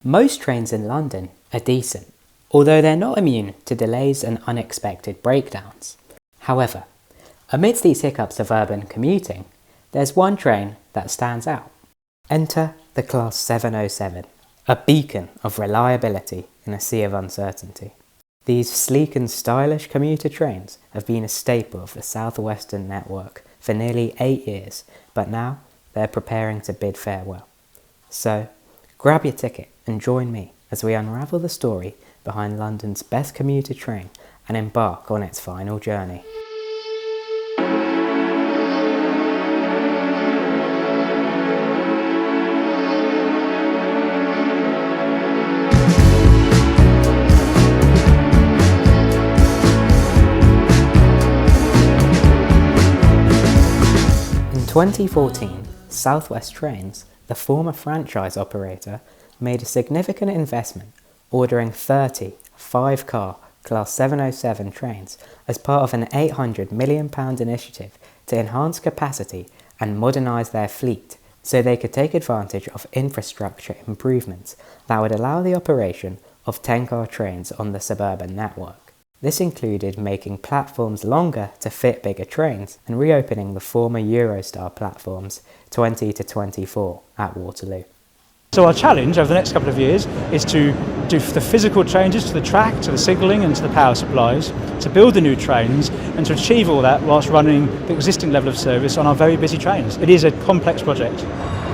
Most trains in London are decent, although they're not immune to delays and unexpected breakdowns. However, amidst these hiccups of urban commuting, there's one train that stands out. Enter the Class 707, a beacon of reliability in a sea of uncertainty. These sleek and stylish commuter trains have been a staple of the Southeastern network for nearly 8 years, but now they're preparing to bid farewell. So, grab your ticket and join me as we unravel the story behind London's best commuter train and embark on its final journey. In 2014, South West Trains, the former franchise operator, made a significant investment ordering 30 5-car Class 707 trains as part of an £800 million initiative to enhance capacity and modernise their fleet so they could take advantage of infrastructure improvements that would allow the operation of 10-car trains on the suburban network. This included making platforms longer to fit bigger trains and reopening the former Eurostar platforms 20 to 24 at Waterloo. So our challenge over the next couple of years is to do the physical changes to the track, to the signalling and to the power supplies, to build the new trains and to achieve all that whilst running the existing level of service on our very busy trains. It is a complex project.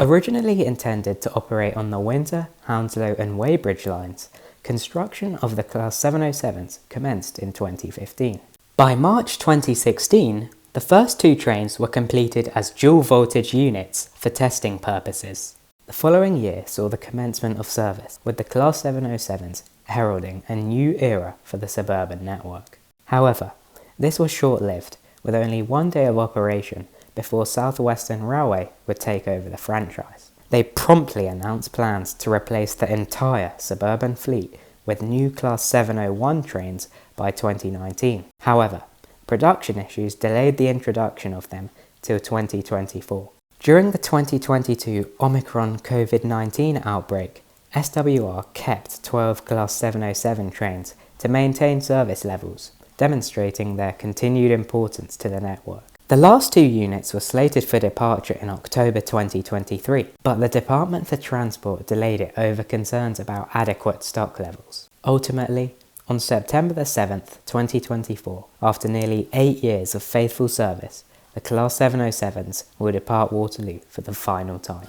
Originally intended to operate on the Windsor, Hounslow and Weybridge lines, construction of the Class 707s commenced in 2015. By March 2016, the first 2 trains were completed as dual voltage units for testing purposes. The following year saw the commencement of service, with the Class 707s heralding a new era for the suburban network. However, this was short-lived, with only 1 day of operation before Southeastern Railway would take over the franchise. They promptly announced plans to replace the entire suburban fleet with new Class 701 trains by 2019. However, production issues delayed the introduction of them till 2024. During the 2022 Omicron COVID-19 outbreak, SWR kept 12 Class 707 trains to maintain service levels, demonstrating their continued importance to the network. The last 2 units were slated for departure in October 2023, but the Department for Transport delayed it over concerns about adequate stock levels. Ultimately, on September 7th, 2024, after nearly 8 years of faithful service, the Class 707s will depart Waterloo for the final time.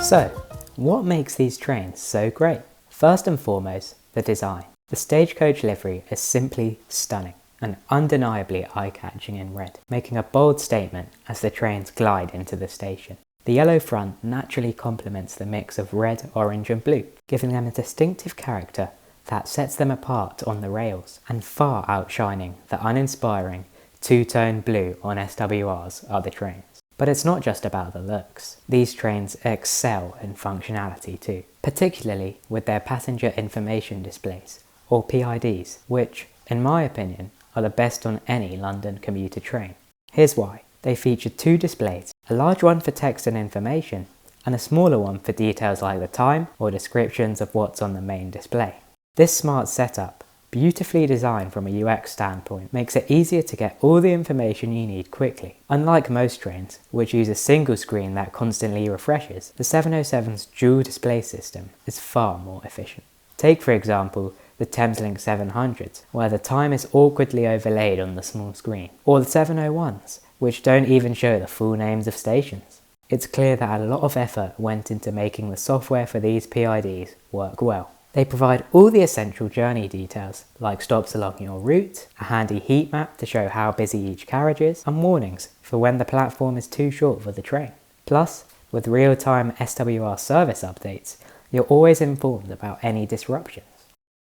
So, what makes these trains so great? First and foremost, the design. The Stagecoach livery is simply stunning and undeniably eye-catching in red, making a bold statement as the trains glide into the station. The yellow front naturally complements the mix of red, orange and blue, giving them a distinctive character that sets them apart on the rails and far outshining the uninspiring two-tone blue on SWR's other trains. But it's not just about the looks. These trains excel in functionality too, particularly with their passenger information displays, or PIDs, which, in my opinion, are the best on any London commuter train. Here's why. They feature 2 displays, a large one for text and information, and a smaller one for details like the time or descriptions of what's on the main display. This smart setup, beautifully designed from a UX standpoint, makes it easier to get all the information you need quickly. Unlike most trains, which use a single screen that constantly refreshes, the 707's dual display system is far more efficient. Take for example the Thameslink 700s, where the time is awkwardly overlaid on the small screen, or the 701s, which don't even show the full names of stations. It's clear that a lot of effort went into making the software for these PIDs work well. They provide all the essential journey details, like stops along your route, a handy heat map to show how busy each carriage is, and warnings for when the platform is too short for the train. Plus, with real-time SWR service updates, you're always informed about any disruptions.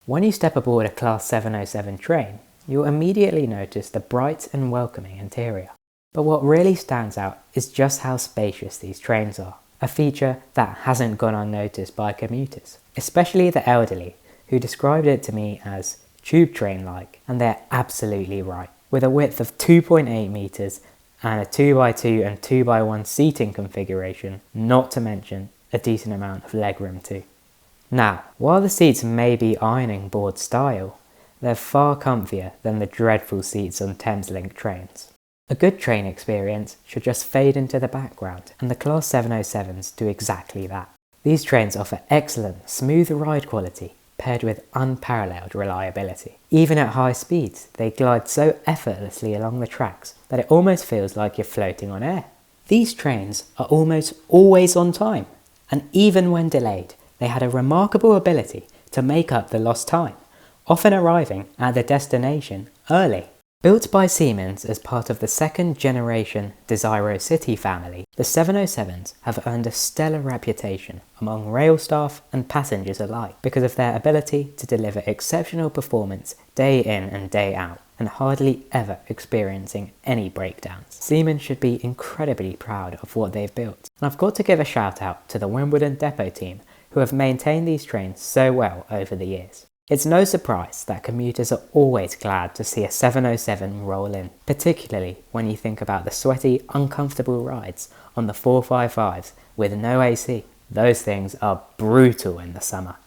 When you step aboard a Class 707 train, you'll immediately notice the bright and welcoming interior. But what really stands out is just how spacious these trains are, a feature that hasn't gone unnoticed by commuters, especially the elderly, who described it to me as tube train-like, and they're absolutely right. With a width of 2.8 metres and a 2x2 and 2x1 seating configuration, not to mention a decent amount of legroom too. Now, while the seats may be ironing board style, they're far comfier than the dreadful seats on Thameslink trains. A good train experience should just fade into the background, and the Class 707s do exactly that. These trains offer excellent, smooth ride quality paired with unparalleled reliability. Even at high speeds, they glide so effortlessly along the tracks that it almost feels like you're floating on air. These trains are almost always on time, and even when delayed, they had a remarkable ability to make up the lost time, often arriving at their destination early. Built by Siemens as part of the second generation Desiro City family, the 707s have earned a stellar reputation among rail staff and passengers alike because of their ability to deliver exceptional performance day in and day out, and hardly ever experiencing any breakdowns. Siemens should be incredibly proud of what they've built, and I've got to give a shout out to the Wimbledon depot team who have maintained these trains so well over the years. It's no surprise that commuters are always glad to see a 707 roll in, particularly when you think about the sweaty, uncomfortable rides on the 455s with no AC. Those things are brutal in the summer.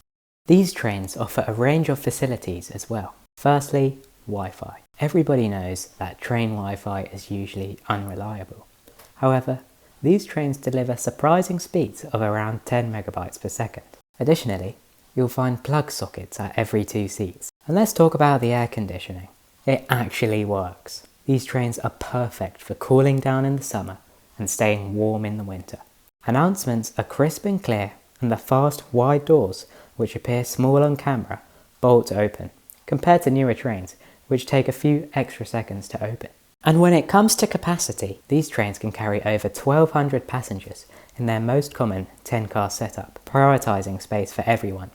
These trains offer a range of facilities as well. Firstly, Wi-Fi. Everybody knows that train Wi-Fi is usually unreliable. However, these trains deliver surprising speeds of around 10 megabytes per second. Additionally, you'll find plug sockets at every 2 seats. And let's talk about the air conditioning. It actually works. These trains are perfect for cooling down in the summer and staying warm in the winter. Announcements are crisp and clear, and the fast, wide doors, which appear small on camera, bolt open, compared to newer trains, which take a few extra seconds to open. And when it comes to capacity, these trains can carry over 1,200 passengers in their most common 10-car setup, prioritising space for everyone,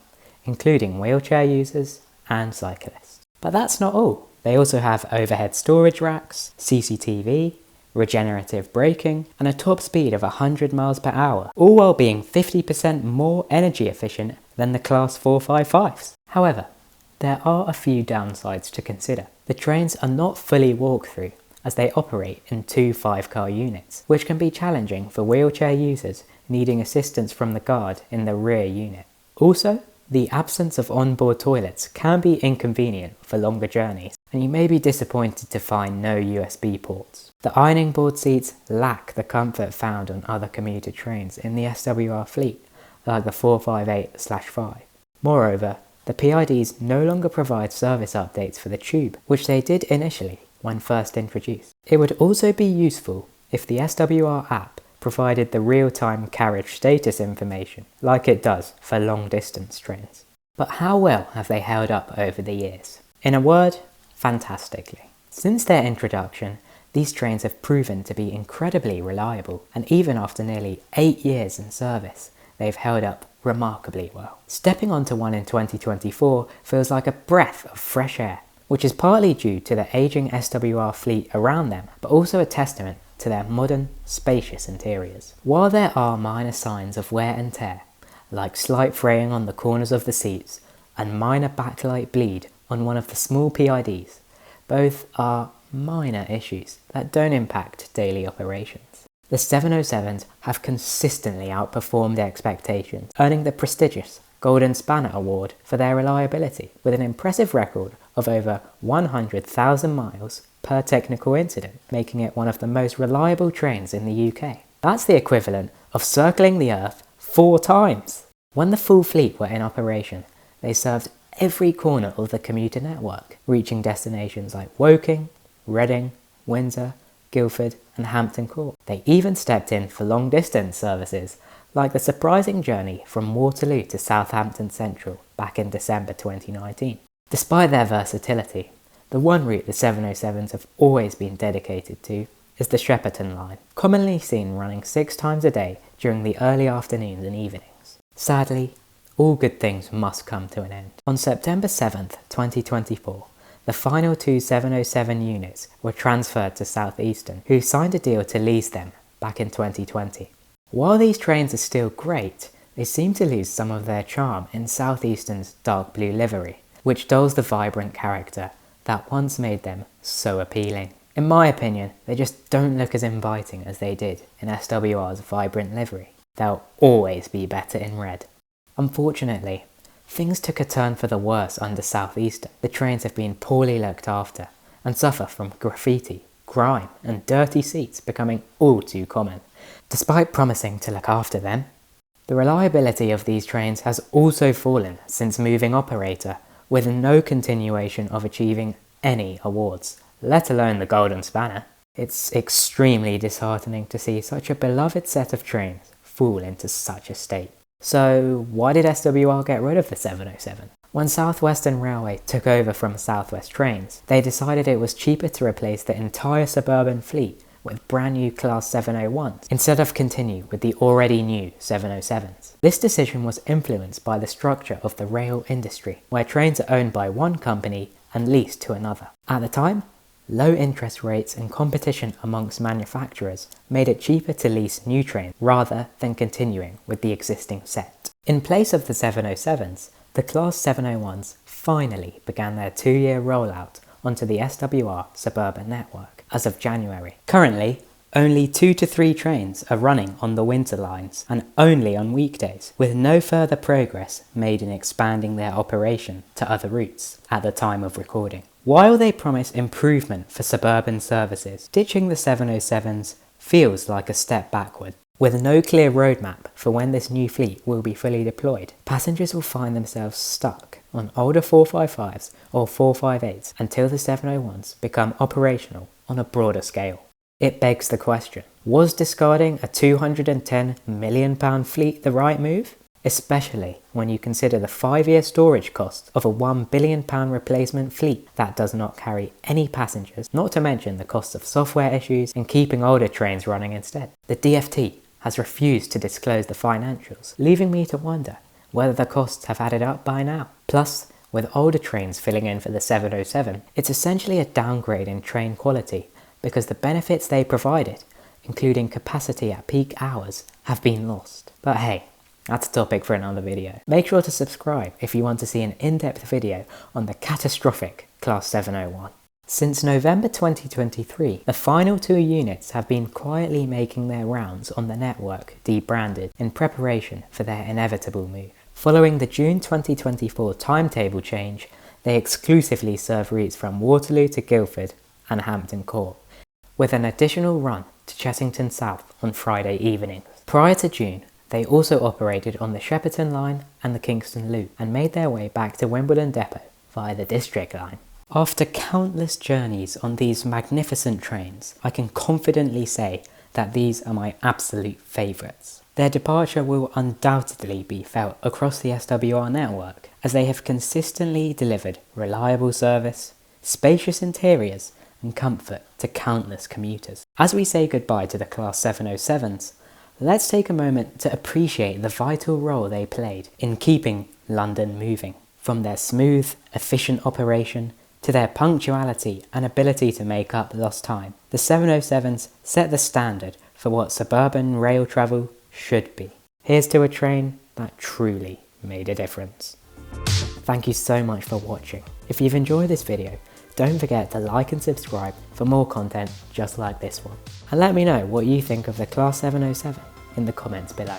including wheelchair users and cyclists. But that's not all. They also have overhead storage racks, CCTV, regenerative braking, and a top speed of 100 miles per hour, all while being 50% more energy efficient than the Class 455s. However, there are a few downsides to consider. The trains are not fully walk-through, as they operate in 2 5-car units, which can be challenging for wheelchair users needing assistance from the guard in the rear unit. Also, the absence of onboard toilets can be inconvenient for longer journeys, and you may be disappointed to find no USB ports. The ironing board seats lack the comfort found on other commuter trains in the SWR fleet, like the 458/5. Moreover, the PIDs no longer provide service updates for the tube, which they did initially when first introduced. It would also be useful if the SWR app provided the real-time carriage status information, like it does for long-distance trains. But how well have they held up over the years? In a word, fantastically. Since their introduction, these trains have proven to be incredibly reliable, and even after nearly 8 years in service, they've held up remarkably well. Stepping onto one in 2024 feels like a breath of fresh air, which is partly due to the aging SWR fleet around them, but also a testament to their modern, spacious interiors. While there are minor signs of wear and tear, like slight fraying on the corners of the seats and minor backlight bleed on one of the small PIDs, both are minor issues that don't impact daily operations. The 707s have consistently outperformed expectations, earning the prestigious Golden Spanner Award for their reliability, with an impressive record of over 100,000 miles per technical incident, making it one of the most reliable trains in the UK. That's the equivalent of circling the Earth 4 times! When the full fleet were in operation, they served every corner of the commuter network, reaching destinations like Woking, Reading, Windsor, Guildford and Hampton Court. They even stepped in for long distance services, like the surprising journey from Waterloo to Southampton Central back in December 2019. Despite their versatility, the one route the 707s have always been dedicated to is the Shepperton line, commonly seen running 6 times a day during the early afternoons and evenings. Sadly, all good things must come to an end. On September 7th, 2024, the final 2 707 units were transferred to Southeastern, who signed a deal to lease them back in 2020. While these trains are still great, they seem to lose some of their charm in Southeastern's dark blue livery, which dulls the vibrant character that once made them so appealing. In my opinion, they just don't look as inviting as they did in SWR's vibrant livery. They'll always be better in red. Unfortunately, things took a turn for the worse under Southeastern. The trains have been poorly looked after and suffer from graffiti, grime and dirty seats becoming all too common, despite promising to look after them. The reliability of these trains has also fallen since moving operator, with no continuation of achieving any awards, let alone the Golden Spanner. It's extremely disheartening to see such a beloved set of trains fall into such a state. So why did SWR get rid of the 707? When Southwestern Railway took over from South West Trains, they decided it was cheaper to replace the entire suburban fleet with brand new Class 701s instead of continue with the already new 707s. This decision was influenced by the structure of the rail industry, where trains are owned by one company and leased to another. At the time, low interest rates and competition amongst manufacturers made it cheaper to lease new trains rather than continuing with the existing set. In place of the 707s, the Class 701s finally began their 2-year rollout onto the SWR suburban network as of January. Currently, only 2 to 3 trains are running on the winter lines and only on weekdays, with no further progress made in expanding their operation to other routes at the time of recording. While they promise improvement for suburban services, ditching the 707s feels like a step backward. With no clear roadmap for when this new fleet will be fully deployed, passengers will find themselves stuck on older 455s or 458s until the 701s become operational on a broader scale. It begs the question, was discarding a £210 million fleet the right move? Especially when you consider the 5-year storage cost of a £1 billion replacement fleet that does not carry any passengers, not to mention the cost of software issues and keeping older trains running instead. The DfT has refused to disclose the financials, leaving me to wonder whether the costs have added up by now. Plus, with older trains filling in for the 707, it's essentially a downgrade in train quality because the benefits they provided, including capacity at peak hours, have been lost. But hey, that's a topic for another video. Make sure to subscribe if you want to see an in-depth video on the catastrophic Class 701. Since November 2023, the final 2 units have been quietly making their rounds on the network debranded in preparation for their inevitable move. Following the June 2024 timetable change, they exclusively serve routes from Waterloo to Guildford and Hampton Court, with an additional run to Chessington South on Friday evenings. Prior to June, they also operated on the Shepperton Line and the Kingston Loop and made their way back to Wimbledon Depot via the District Line. After countless journeys on these magnificent trains, I can confidently say that these are my absolute favourites. Their departure will undoubtedly be felt across the SWR network, as they have consistently delivered reliable service, spacious interiors and comfort to countless commuters. As we say goodbye to the Class 707s, let's take a moment to appreciate the vital role they played in keeping London moving. From their smooth, efficient operation to their punctuality and ability to make up lost time, the 707s set the standard for what suburban rail travel should be. Here's to a train that truly made a difference. Thank you so much for watching. If you've enjoyed this video, don't forget to like and subscribe for more content just like this one. And let me know what you think of the Class 707 in the comments below.